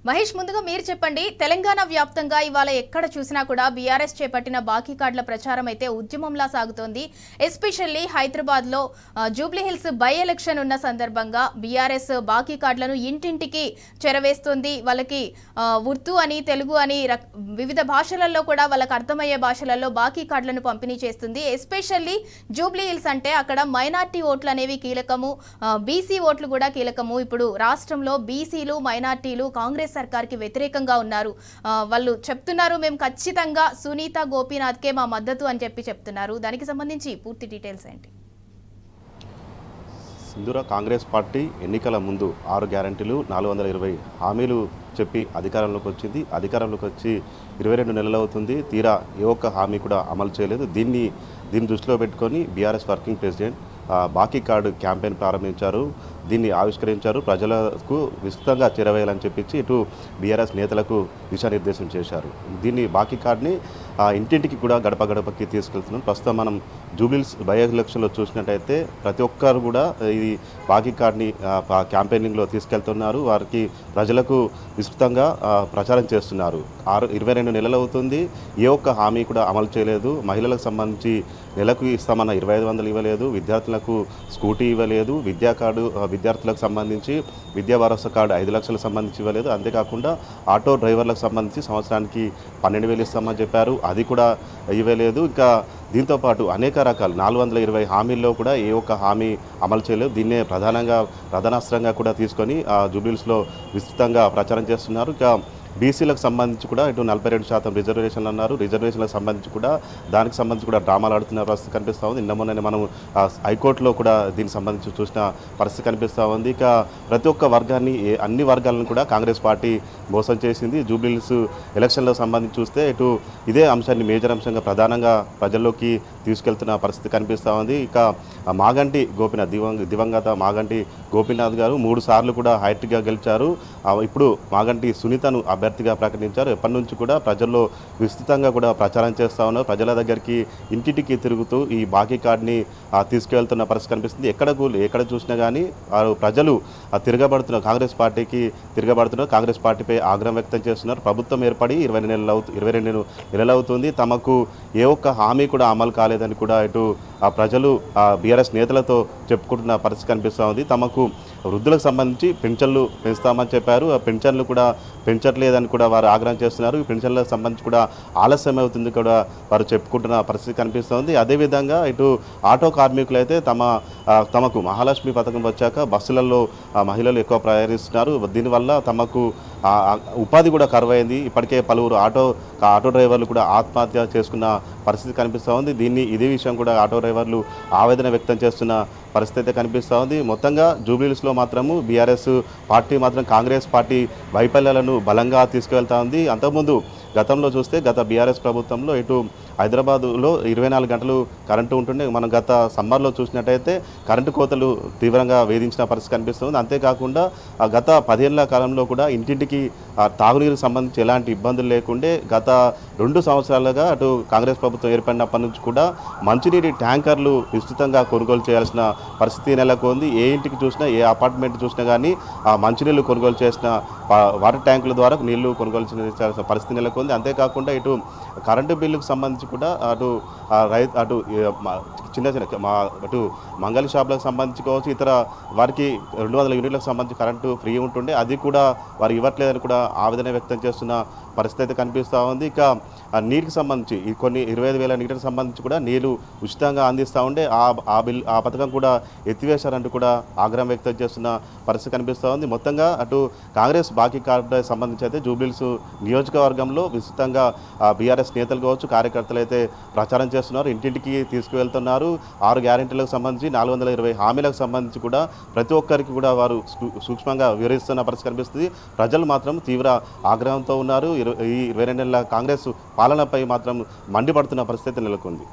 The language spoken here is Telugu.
మహేష్, ముందుగా మీరు చెప్పండి. తెలంగాణ వ్యాప్తంగా ఇవాళ ఎక్కడ చూసినా కూడా బీఆర్ఎస్ చేపట్టిన బాకీ కార్డుల ప్రచారం అయితే ఉద్యమంలా సాగుతోంది. ఎస్పెషల్లీ హైదరాబాద్లో జూబ్లీహిల్స్ బై ఎలక్షన్ ఉన్న సందర్భంగా బీఆర్ఎస్ బాకీ కార్డులను ఇంటింటికి చెరవేస్తుంది. వాళ్ళకి ఉర్దూ అని, తెలుగు అని వివిధ భాషలలో కూడా వాళ్ళకి అర్థమయ్యే భాషలలో బాకీ కార్డులను పంపిణీ చేస్తుంది. ఎస్పెషల్లీ జూబ్లీహిల్స్ అంటే అక్కడ మైనార్టీ ఓట్లు అనేవి కీలకము, బీసీ ఓట్లు కూడా కీలకము. ఇప్పుడు రాష్ట్రంలో బీసీలు, మైనార్టీలు కాంగ్రెస్ సర్కార్కి వ్యతిరేకంగా ఉన్నారు. వాళ్ళు చెప్తున్నారు, మేము ఖచ్చితంగా సునీత గోపీనాథ్కే మా మద్దతు అని చెప్తున్నారు. దానికి సంబంధించి పూర్తి డీటెయిల్స్ ఏంటి? సింధూర, కాంగ్రెస్ పార్టీ ఎన్నికల ముందు 6 గ్యారంటీలు 420 హామీలు చెప్పి అధికారంలోకి వచ్చింది. అధికారంలోకి వచ్చి 22 నెలలు అవుతుంది. తీరా ఏ ఒక్క హామీ కూడా అమలు చేయలేదు. దీన్ని దృష్టిలో పెట్టుకొని బీఆర్ఎస్ వర్కింగ్ ప్రెసిడెంట్ బాకీ కార్డు క్యాంపెయిన్ ప్రారంభించారు. దీన్ని ఆవిష్కరించారు. ప్రజలకు విస్తృతంగా చేరవేయాలని చెప్పించి ఇటు బీఆర్ఎస్ నేతలకు దిశానిర్దేశం చేశారు. దీన్ని బాకీ కార్డుని ఇంటింటికి కూడా గడప గడపకి తీసుకెళ్తున్నాం. ప్రస్తుతం మనం జూబ్లీహిల్స్ బై ఎలక్షన్లో చూసినట్టయితే ప్రతి ఒక్కరు కూడా ఈ బాకీ కార్డుని క్యాంపెయినింగ్లో తీసుకెళ్తున్నారు. వారికి ప్రజలకు విస్తృతంగా ప్రచారం చేస్తున్నారు. 22 నెలలు అవుతుంది. ఏ ఒక్క హామీ కూడా అమలు చేయలేదు. మహిళలకు సంబంధించి నెలకు ఇస్తామన్న 2500 ఇవ్వలేదు. విద్యార్థులకు స్కూటీ ఇవ్వలేదు. విద్యార్థులకు సంబంధించి విద్యా భరోసా కార్డు 5 లక్షలకు సంబంధించి ఇవ్వలేదు. అంతేకాకుండా ఆటో డ్రైవర్లకు సంబంధించి సంవత్సరానికి 12,000 ఇస్తామని చెప్పారు. అది కూడా ఇవ్వలేదు. ఇంకా దీంతోపాటు అనేక రకాలు 420 హామీల్లో కూడా ఏ ఒక్క హామీ అమలు చేయలేదు. దీన్నే ప్రధానాస్త్రంగా కూడా తీసుకొని జూబ్లీహిల్స్లో విస్తృతంగా ప్రచారం చేస్తున్నారు. ఇక బీసీలకు సంబంధించి కూడా ఇటు 42% రిజర్వేషన్లు అన్నారు. రిజర్వేషన్లకు సంబంధించి కూడా దానికి సంబంధించి కూడా డ్రామాలు ఆడుతున్న పరిస్థితి కనిపిస్తూ ఉంది. నిన్న మొన్ననే మనం హైకోర్టులో కూడా దీనికి సంబంధించి చూసిన పరిస్థితి కనిపిస్తూ ఉంది. ఇక ప్రతి ఒక్క వర్గాన్ని, అన్ని వర్గాలను కూడా కాంగ్రెస్ పార్టీ మోసం చేసింది. జూబ్లీహిల్స్ ఎలక్షన్లకు సంబంధించి చూస్తే ఇటు ఇదే అంశాన్ని మేజర్ అంశంగా ప్రధానంగా ప్రజల్లోకి తీసుకెళ్తున్న పరిస్థితి కనిపిస్తూ ఉంది. ఇక మాగంటి గోపీనాథ్, దివంగత మాగంటి గోపీనాథ్ గారు 3 సార్లు కూడా హైట్గా గెలిచారు. ఇప్పుడు మాగంటి సునీతను అభ్యర్థిగా ప్రకటించారు. ఎప్పటి నుంచి కూడా ప్రజల్లో విస్తృతంగా కూడా ప్రచారం చేస్తూ ఉన్నారు. ప్రజల దగ్గరికి ఇంటింటికి తిరుగుతూ ఈ బాకీ కార్డుని తీసుకెళ్తున్న పరిస్థితి కనిపిస్తుంది. ఎక్కడ చూసినా కానీ ప్రజలు తిరగబడుతున్నారు, కాంగ్రెస్ పార్టీపై ఆగ్రహం వ్యక్తం చేస్తున్నారు. ప్రభుత్వం ఏర్పడి 22 నెలలు అవుతుంది. తమకు ఏ ఒక్క హామీ కూడా అమలు కాలేదని కూడా ఇటు ప్రజలు బీఆర్ఎస్ నేతలతో చెప్పుకుంటున్న పరిస్థితి కనిపిస్తూ ఉంది. తమకు వృద్ధులకు సంబంధించి పెన్షన్లు పెంచుతామని చెప్పారు. ఆ పెన్షన్లు కూడా పెంచట్లేదని కూడా వారు ఆగ్రహం చేస్తున్నారు. ఈ పెన్షన్లకు సంబంధించి కూడా ఆలస్యం అవుతుంది కూడా వారు చెప్పుకుంటున్న పరిస్థితి కనిపిస్తుంది. అదేవిధంగా ఇటు ఆటో కార్మికులు అయితే తమకు మహాలక్ష్మి పథకం వచ్చాక బస్సులలో మహిళలు ఎక్కువ ప్రయాణిస్తున్నారు. దీనివల్ల తమకు ఉపాధి కూడా కరువైంది. ఇప్పటికే పలువురు ఆటో డ్రైవర్లు కూడా ఆత్మహత్య చేసుకున్న పరిస్థితి కనిపిస్తూ ఉంది. ఇదే విషయం కూడా ఆటో డ్రైవర్లు ఆవేదన వ్యక్తం చేస్తున్న పరిస్థితి కనిపిస్తూ ఉంది. మొత్తంగా జూబ్లీహిల్స్లో మాత్రము బీఆర్ఎస్ పార్టీ మాత్రం కాంగ్రెస్ పార్టీ వైఫల్యాలను బలంగా తీసుకువెళ్తా ఉంది. అంతకుముందు గతంలో చూస్తే గత బీఆర్ఎస్ ప్రభుత్వంలో ఇటు హైదరాబాదులో 24 గంటలు కరెంటు ఉంటుండే. మనం గత సమ్మర్లో చూసినట్టయితే కరెంటు కోతలు తీవ్రంగా వేధించిన పరిస్థితి కనిపిస్తుంది. అంతేకాకుండా గత 10 ఏళ్ల కాలంలో కూడా ఇంటింటికి తాగునీరు సంబంధించి ఎలాంటి ఇబ్బందులు లేకుండే. గత 2 సంవత్సరాలుగా అటు కాంగ్రెస్ ప్రభుత్వం ఏర్పడినప్పటి నుంచి కూడా మంచినీటి ట్యాంకర్లు విస్తృతంగా కొనుగోలు చేయాల్సిన పరిస్థితి నెలకొంది. ఏ ఇంటికి చూసినా, ఏ అపార్ట్మెంట్ చూసినా కానీ మంచినీళ్ళు కొనుగోలు చేసిన వాటర్ ట్యాంకుల ద్వారా నీళ్లు కొనుగోలు చేయాల్సిన పరిస్థితి నెలకొంది. అంతేకాకుండా ఇటు కరెంటు బిల్లుకు సంబంధించి కూడా అటు అటు మంగళ షాపులకు సంబంధించి కావచ్చు, ఇతర వారికి 200 యూనిట్లకు సంబంధించి కరెంటు ఫ్రీ ఉంటుండే. అది కూడా వారు ఇవ్వట్లేదని కూడా ఆవేదన వ్యక్తం చేస్తున్న పరిస్థితి అయితే కనిపిస్తూ ఉంది. ఇక నీటికి సంబంధించి కొన్ని 25,000 లీటర్లకు సంబంధించి కూడా నీళ్లు ఉచితంగా అందిస్తూ ఉండే. ఆ పథకం కూడా ఎత్తివేశారంటూ కూడా ఆగ్రహం వ్యక్తం చేస్తున్న పరిస్థితి కనిపిస్తూ ఉంది. మొత్తంగా అటు కాంగ్రెస్ బాకీ కార్డు సంబంధించి అయితే జూబ్లీహిల్స్ నియోజకవర్గంలో విస్తృతంగా బీఆర్ఎస్ నేతలు కావచ్చు, కార్యకర్తలు అయితే ప్రచారం చేస్తున్నారు. ఇంటింటికి తీసుకువెళ్తున్నారు. 6 గ్యారెంటీలకు సంబంధించి 420 హామీలకు సంబంధించి కూడా ప్రతి ఒక్కరికి కూడా వారు సూక్ష్మంగా వివరిస్తున్న పరిస్థితి కనిపిస్తుంది. ప్రజలు మాత్రం తీవ్ర ఆగ్రహంతో ఉన్నారు. ఈ 22 నెలల కాంగ్రెస్ పాలనపై మాత్రం మండిపడుతున్న పరిస్థితి నెలకొంది.